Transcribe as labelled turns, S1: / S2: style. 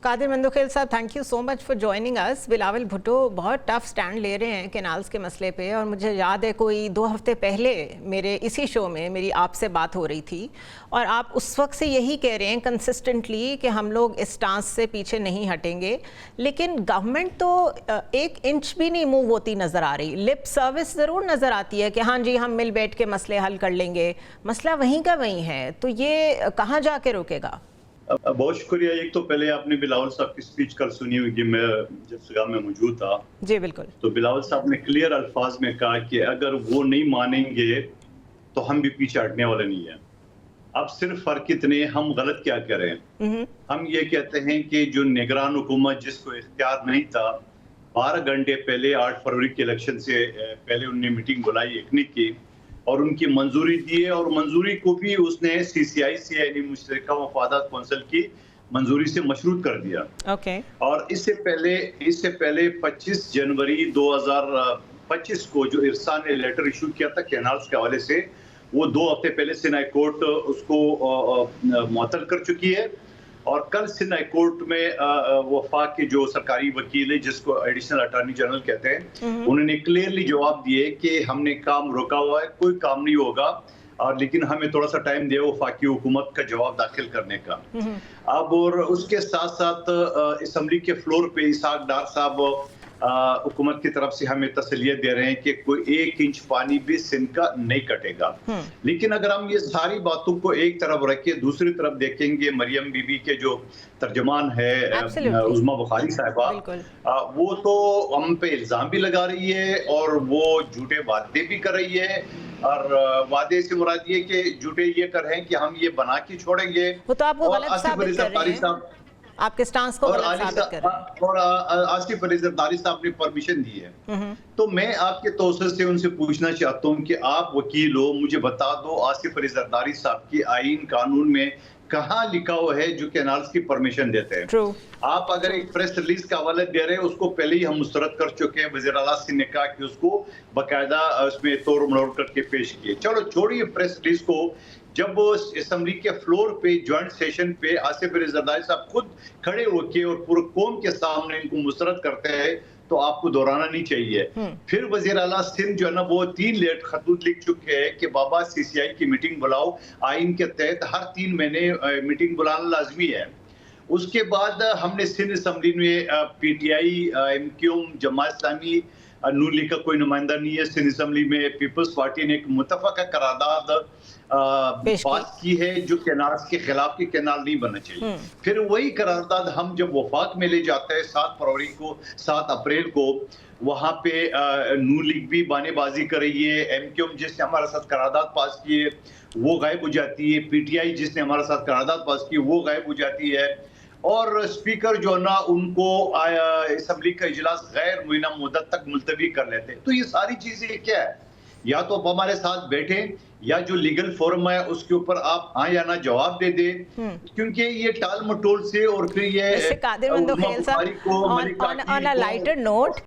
S1: कादिर मंदोखेल साहब, thank you so much for joining us. Bilawal Bhutto बहुत tough stand ले रहे हैं कैनाल्स के मसले पे, और मुझे याद है कोई 2 हफ्ते पहले मेरे इसी शो में मेरी आपसे बात हो रही थी और आप उस वक्त से यही कह रहे हैं कंसिस्टेंटली कि हम लोग इस स्टांस से पीछे नहीं हटेंगे, लेकिन गवर्नमेंट तो 1 इंच भी नहीं मूव होती नज़र आ रही। लिप सर्विस ज़रूर नज़र आती है कि हाँ जी हम मिल बैठ के मसले हल कर लेंगे, मसला वहीं का वहीं है, तो ये कहाँ जाके रुकेगा?
S2: बहुत शुक्रिया। एक तो पहले आपने बिलावल साहब की स्पीच कल सुनी होगी, मैं जब सगा में मौजूद था।
S1: जी बिल्कुल।
S2: तो बिलावल साहब ने क्लियर अल्फाज में कहा कि अगर वो नहीं मानेंगे तो हम भी पीछे हटने वाले नहीं है। अब सिर्फ फर्क इतने, हम गलत क्या करें। हम ये कहते हैं कि जो निगरान हुकूमत जिसको इख्तियार नहीं था, 12 घंटे पहले 8 फरवरी के इलेक्शन से पहले उन्होंने मीटिंग बुलाई इकनिक की और उनकी मंजूरी दी है, और मंजूरी को भी उसने CCI से यानी मुश्तरका मफादात कौंसिल की मंजूरी से मशरूत कर दिया।
S1: ओके।
S2: और इससे पहले 25 जनवरी 2025 को जो इरसा ने लेटर इशू किया था कैनाल्स के हवाले से, वो 2 हफ्ते पहले सिंध हाई कोर्ट उसको मुअत्तल कर चुकी है। और कल सिंध हाई कोर्ट में वफाक के जो सरकारी वकील है, जिसको एडिशनल अटॉर्नी जनरल कहते हैं, उन्होंने क्लियरली जवाब दिए कि हमने काम रोका हुआ है, कोई काम नहीं होगा, और लेकिन हमें थोड़ा सा टाइम दिया वफाकी हुकूमत का जवाब दाखिल करने का। अब और उसके साथ साथ असम्बली के फ्लोर पे इसहाक डार साहब हुकूमत की तरफ से हमें तसलियत दे रहे हैं कि कोई 1 इंच पानी भी सिंध का नहीं कटेगा। लेकिन अगर हम ये सारी बातों को एक तरफ रखे, दूसरी तरफ देखेंगे, मरियम बीबी के जो तर्जमान है उज़मा बुखारी साहिबा, वो तो हम पे इल्जाम भी लगा रही है और वो झूठे वादे भी कर रही है। और वादे से मुराद ये कि झूठे ये कर रहे हैं कि हम ये बना के छोड़ेंगे,
S1: वो तो आपको गलत साबित कर रहे हैं, आपके स्टांस को गलत साबित कर रहे हैं।
S2: और आसिफ अली जरदारी साहब ने परमिशन दी है। तो मैं आपके तौसर से उनसे पूछना चाहता हूं कि आप वकील हो, मुझे बता दो आसिफ अली जरदारी साहब की आईन कानून में कहाँ लिखा हुआ है जो कैनाल्स की परमिशन देते हैं। आप अगर एक प्रेस रिलीज का हवाला दे रहे हैं, उसको पहले ही हम मुस्तरद कर चुके हैं। वज़ीर आला सिंह ने कहा कि उसको बाकायदा उसमें तोड़ मरोड़ करके पेश किए। चलो छोड़िए प्रेस रिलीज को, जब असेंबली के फ्लोर पे ज्वाइंट सेशन पे आसिफ अली जरदारी साहब खुद खड़े होके और पूरे कौम के सामने इनको मुस्तरद करते हैं, तो आपको दोहराना नहीं चाहिए। फिर वज़ीर आला सिंध जो है ना, वो 3 लेट खतूत लिख चुके हैं कि बाबा CCI की मीटिंग बुलाओ, आइन के तहत हर 3 महीने मीटिंग बुलाना लाजमी है। उसके बाद हमने सिंध असेंबली में PTI, MQM, जमात इस्लामी, नून लीग का कोई नुमाइंदा नहीं है। सिंध असेंबली में पीपल्स पार्टी ने एक मुतफ़क़ा करारदाद पास की है जो कैनाल्स के खिलाफ की कैनाल नहीं बनना चाहिए। फिर वही करारदाद हम जब वफाक में ले जाते हैं 7 अप्रैल को, वहां पे नून लीग भी बानेबाजी कर रही है, MQM जिसने हमारे साथ करारदाद पास की है वो गायब हो जाती है, PTI जिसने हमारे साथ करारदाद पास की वो गायब हो जाती है, और स्पीकर जो ना उनको असेंबली का इजलास गैर मुय्यना मुद्दत तक मुलतवी कर लेते हैं। तो ये सारी चीजें क्या है, या तो आप हमारे साथ बैठे या जो लीगल फोरम है उसके ऊपर आप हाँ या ना जवाब दे दे, क्योंकि ये टाल मटोल से और फिर ये
S1: कादिर मंदोखेल साहब, ऑन अ लाइटर नोट